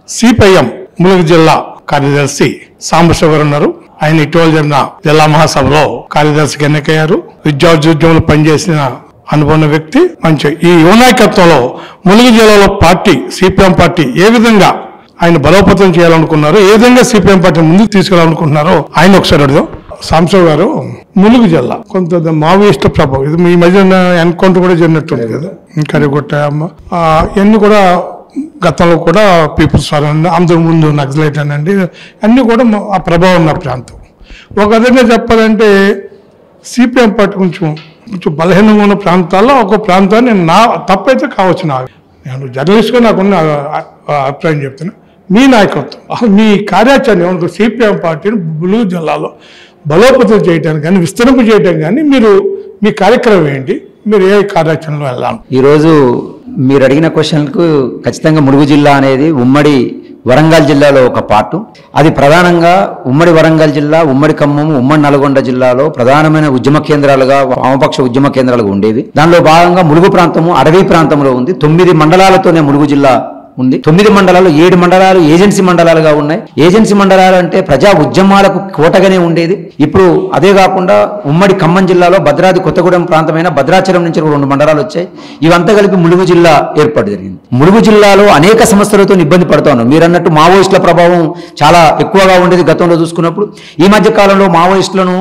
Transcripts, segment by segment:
CPM Mulugu జిల్లా కార్యదర్శి సాంబశివరావు ఉన్నారు. ఆయన ఇటీవల జరిగిన జిల్లా మహాసభలో కార్యదర్శిగా ఎన్నికయ్యారు. విద్యార్థులు పనిచేసిన అనుభవ వ్యక్తి. మంచి ఈ యువనాయకత్వంలో ములుగు జిల్లాలో పార్టీ సిపిఎం పార్టీ ఏ విధంగా ఆయన బలోపేతం చేయాలనుకున్నారో, ఏ విధంగా సిపిఎం పార్టీ ముందుకు తీసుకెళ్లాలనుకుంటున్నారో ఆయన ఒకసారి అడుగుదాం. సాంబశివరావు గారు, ములుగు జిల్లా కొంత మావోయిస్ట్ ప్రభావం, ఇది ఈ మధ్య ఎన్కౌంటర్ కూడా జరిగినట్టుంది కదా, కరిగొట్ట ఇవన్నీ కూడా గతంలో కూడా పీపుల్స్ అందరి ముందు నక్సలైట్ అనండి అన్నీ కూడా ఆ ప్రభావం ఉన్న ప్రాంతం. ఒక విధంగా చెప్పాలంటే సిపిఎం పార్టీ కొంచెం బలహీనంగా ఉన్న ప్రాంతాల్లో ఒక ప్రాంతాన్ని నా తప్పైతే కావచ్చు. నేను జర్నలిస్ట్గా నాకున్న అభిప్రాయం చెప్తున్నా. మీ నాయకత్వం అసలు మీ కార్యాచరణ ఏమనుకో సిపిఎం పార్టీని ములుగు జిల్లాలో బలోపేతం చేయడానికి కానీ విస్తరింపు చేయడానికి కానీ మీ కార్యక్రమం ఏంటి, మీరు ఏ కార్యాచరణలో వెళ్ళాలి? ఈరోజు మీరు అడిగిన క్వశ్చన్కు ఖచ్చితంగా ములుగు జిల్లా అనేది ఉమ్మడి వరంగల్ జిల్లాలో ఒక పార్టు. అది ప్రధానంగా ఉమ్మడి వరంగల్ జిల్లా, ఉమ్మడి ఖమ్మం, ఉమ్మడి నల్గొండ జిల్లాలో ప్రధానమైన ఉద్యమ కేంద్రాలుగా, వామపక్ష ఉద్యమ కేంద్రాలుగా ఉండేవి. దానిలో భాగంగా ములుగు ప్రాంతము అడవి ప్రాంతంలో ఉంది. 9 మండలాలతోనే ములుగు జిల్లా ఉంది. 9 మండలాలు, 7 మండలాలు ఏజెన్సీ మండలాలుగా ఉన్నాయి. ఏజెన్సీ మండలాలు అంటే ప్రజా ఉద్యమాలకు కోటగానే ఉండేది. ఇప్పుడు అదే కాకుండా ఉమ్మడి ఖమ్మం జిల్లాలో భద్రాద్రి కొత్తగూడెం ప్రాంతమైన భద్రాచలం నుంచి 2 మండలాలు వచ్చాయి. ఇవంతా కలిపి ములుగు జిల్లా ఏర్పాటు జరిగింది. ములుగు జిల్లాలో అనేక సమస్యలతో ఇబ్బంది పడుతూ ఉన్నాం. మీరు అన్నట్టు మావోయిస్టుల ప్రభావం చాలా ఎక్కువగా ఉండేది గతంలో చూసుకున్నప్పుడు. ఈ మధ్య కాలంలో మావోయిస్టులను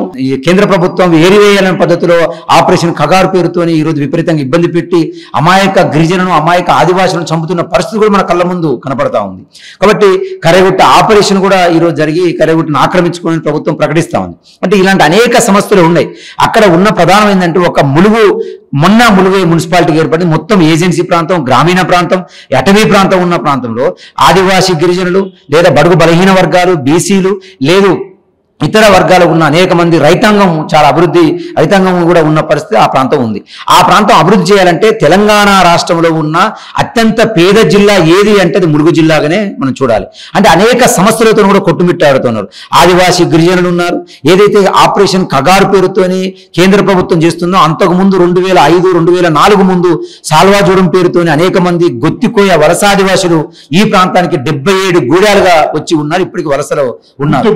కేంద్ర ప్రభుత్వం ఏరివేయాలనే పద్ధతిలో ఆపరేషన్ ఖగారు పేరుతోని ఈరోజు విపరీతంగా ఇబ్బంది పెట్టి అమాయక గిరిజనులను, అమాయక ఆదివాసులను చంపుతున్న పరిస్థితి కూడా కళ్ళ ముందు కనపడతా ఉంది. కాబట్టి కరేగుట్ట ఆపరేషన్ కూడా ఈరోజు జరిగి కరేగుట్టను ఆక్రమించుకుని ప్రభుత్వం ప్రకటిస్తా ఉంది. అంటే ఇలాంటి అనేక సమస్యలు ఉన్నాయి. అక్కడ ఉన్న ప్రధానం ఏంటంటే ఒక ములుగు మున్సిపాలిటీకి ఏర్పడింది. మొత్తం ఏజెన్సీ ప్రాంతం, గ్రామీణ ప్రాంతం, అటవీ ప్రాంతం ఉన్న ప్రాంతంలో ఆదివాసీ గిరిజనులు లేదా బడుగు బలహీన వర్గాలు, బీసీలు లేదు ఇతర వర్గాలకు ఉన్న అనేక మంది రైతాంగం చాలా రైతాంగం కూడా ఉన్న పరిస్థితి ఆ ప్రాంతం ఉంది. ఆ ప్రాంతం అభివృద్ధి చేయాలంటే తెలంగాణ రాష్ట్రంలో ఉన్న అత్యంత పేద జిల్లా ఏది అంటే అది ములుగు జిల్లాగానే మనం చూడాలి. అంటే అనేక సమస్యలతో కూడా కొట్టుమిట్టాడుతున్నారు. ఆదివాసీ గిరిజనులు ఉన్నారు. ఏదైతే ఆపరేషన్ ఖగారు పేరుతోని కేంద్ర ప్రభుత్వం చేస్తుందో అంతకుముందు 2005, 2004 ముందు సాల్వాజూడం పేరుతోని అనేక మంది గొత్తికోయ వలస ఆదివాసులు ఈ ప్రాంతానికి 77 గూడాలుగా వచ్చి ఉన్నారు. ఇప్పటికి వలసలో ఉన్నారు.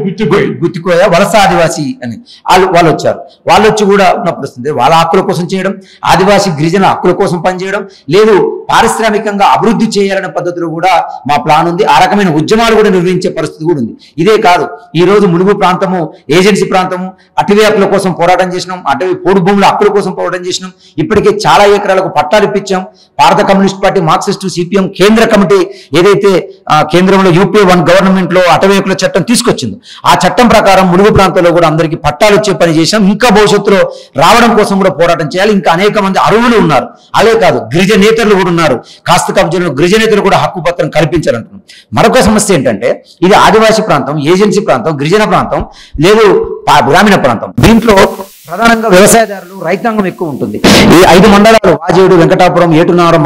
గుత్తికోయ వలస ఆదివాసీ అని వాళ్ళు వచ్చారు. వాళ్ళు వచ్చి కూడా ఉన్న పరిస్థితి వాళ్ళ హక్కుల కోసం చేయడం, ఆదివాసీ గిరిజన హక్కుల కోసం పనిచేయడం లేదు, పారిశ్రామికంగా అభివృద్ధి చేయాలనే పద్ధతిలో కూడా మా ప్లాన్ ఉంది. ఆ రకమైన ఉద్యమాలు కూడా నిర్వహించే పరిస్థితి కూడా ఉంది. ఇదే కాదు, ఈ రోజు ములుగు ప్రాంతము ఏజెన్సీ ప్రాంతము అటవీ హక్కుల కోసం పోరాటం చేసినాం, అటవీ పోడు భూముల హక్కుల కోసం పోరాటం చేసినాం. ఇప్పటికే చాలా ఎకరాలకు పట్టాలు ఇప్పించాం. భారత కమ్యూనిస్ట్ పార్టీ, మార్క్సిస్టు, సిపిఎం కేంద్ర కమిటీ ఏదైతే కేంద్రంలో యూపీఏ 1 గవర్నమెంట్ లో అటవీ హక్కుల చట్టం తీసుకొచ్చిందో ఆ చట్టం ప్రకారం ములుగు ప్రాంతంలో కూడా అందరికీ పట్టాలు వచ్చే పని చేశాం. ఇంకా భవిష్యత్తులో రావడం కోసం కూడా పోరాటం చేయాలి. ఇంకా అనేక మంది అర్హులు ఉన్నారు. అదే కాదు, గిరిజనేతరులు కూడా ఉన్నారు. కాస్త కబ్జాలను గిరిజనేతలు కూడా హక్కు పత్రం కల్పించాలంటున్నాం. మరొక సమస్య ఏంటంటే ఇది ఆదివాసీ ప్రాంతం, ఏజెన్సీ ప్రాంతం, గిరిజన ప్రాంతం లేదు గ్రామీణ ప్రాంతం. దీంట్లో ప్రధానంగా వ్యవసాయదారులు, రైతాంగం ఎక్కువ ఉంటుంది. ఈ 5 మండలాలు వాజేడు, వెంకటాపురం, ఏటునారం,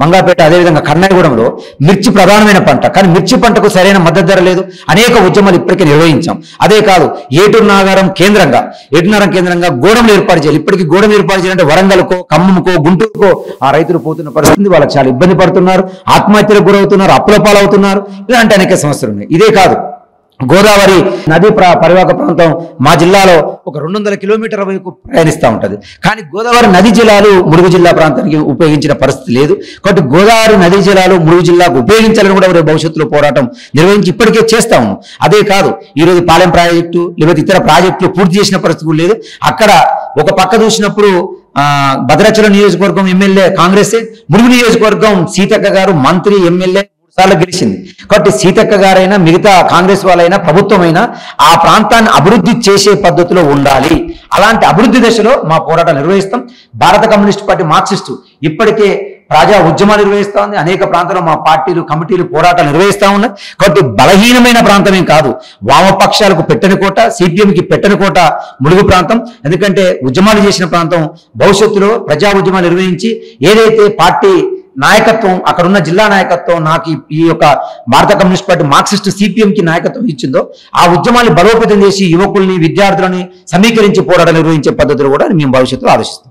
మంగాపేట అదేవిధంగా కర్నాయగూడెంలో మిర్చి ప్రధానమైన పంట. కానీ మిర్చి పంటకు సరైన మద్దతు ధర లేదు. అనేక ఉద్యమాలు ఇప్పటికే నిర్వహించాం. అదే కాదు, ఏటునారం కేంద్రంగా గోడములు ఏర్పాటు చేయాలి. ఇప్పటికీ గోడలు ఏర్పాటు చేయాలంటే వరంగల్కో, ఖమ్మంకో, గుంటూరుకో ఆ రైతులు పోతున్న పరిస్థితి. వాళ్ళకి చాలా ఇబ్బంది పడుతున్నారు, ఆత్మహత్యలకు గురవుతున్నారు, అప్పుల పాలవుతున్నారు. ఇలాంటి అనేక సమస్యలు ఉన్నాయి. ఇదే కాదు, గోదావరి నది పరివాహక ప్రాంతం మా జిల్లాలో ఒక 200 కిలోమీటర్ల వైపు ప్రయాణిస్తూ ఉంటుంది. కానీ గోదావరి నది జలాలు ములుగు జిల్లా ప్రాంతానికి ఉపయోగించిన పరిస్థితి లేదు. కాబట్టి గోదావరి నది జలాలు ములుగు జిల్లాకు ఉపయోగించాలని కూడా భవిష్యత్తులో పోరాటం నిర్వహించి ఇప్పటికే చేస్తా ఉన్నాం. అదే కాదు, ఈరోజు పాలెం ప్రాజెక్టు లేకపోతే ఇతర ప్రాజెక్టులు పూర్తి చేసిన పరిస్థితి లేదు. అక్కడ ఒక పక్క చూసినప్పుడు భద్రాచలం నియోజకవర్గం ఎమ్మెల్యే కాంగ్రెస్, ములుగు నియోజకవర్గం సీతక్క గారు మంత్రి, ఎమ్మెల్యే సార్లు గెలిచింది. కాబట్టి సీతక్క గారైనా మిగతా కాంగ్రెస్ వాళ్ళైనా ప్రభుత్వమైనా ఆ ప్రాంతాన్ని అభివృద్ధి చేసే పద్ధతిలో ఉండాలి. అలాంటి అభివృద్ధి దశలో మా పోరాటాలు నిర్వహిస్తాం. భారత కమ్యూనిస్ట్ పార్టీ, మార్క్సిస్టు ఇప్పటికే ప్రజా ఉద్యమాలు నిర్వహిస్తా ఉంది. అనేక ప్రాంతాల్లో మా పార్టీలు, కమిటీలు పోరాటాలు నిర్వహిస్తా ఉన్నాయి. కాబట్టి బలహీనమైన ప్రాంతమేం కాదు. వామపక్షాలకు పెట్టని కోట, సిపిఎంకి పెట్టని కోట ములుగు ప్రాంతం. ఎందుకంటే ఉద్యమాలు చేసిన ప్రాంతం. భవిష్యత్తులో ప్రజా ఉద్యమాలు నిర్వహించి ఏదైతే పార్టీ నాయకత్వం, అక్కడున్న జిల్లా నాయకత్వం నాకు ఈ యొక్క భారత కమ్యూనిస్ట్ పార్టీ, మార్క్సిస్టు, సిపిఎంకి నాయకత్వం ఇచ్చిందో ఆ ఉద్యమాన్ని బలోపేతం చేసి యువకుల్ని, విద్యార్థులని సమీకరించి పోరాటం నిర్వహించే పద్ధతులు కూడా మేము భవిష్యత్తులో ఆలోచిస్తాం.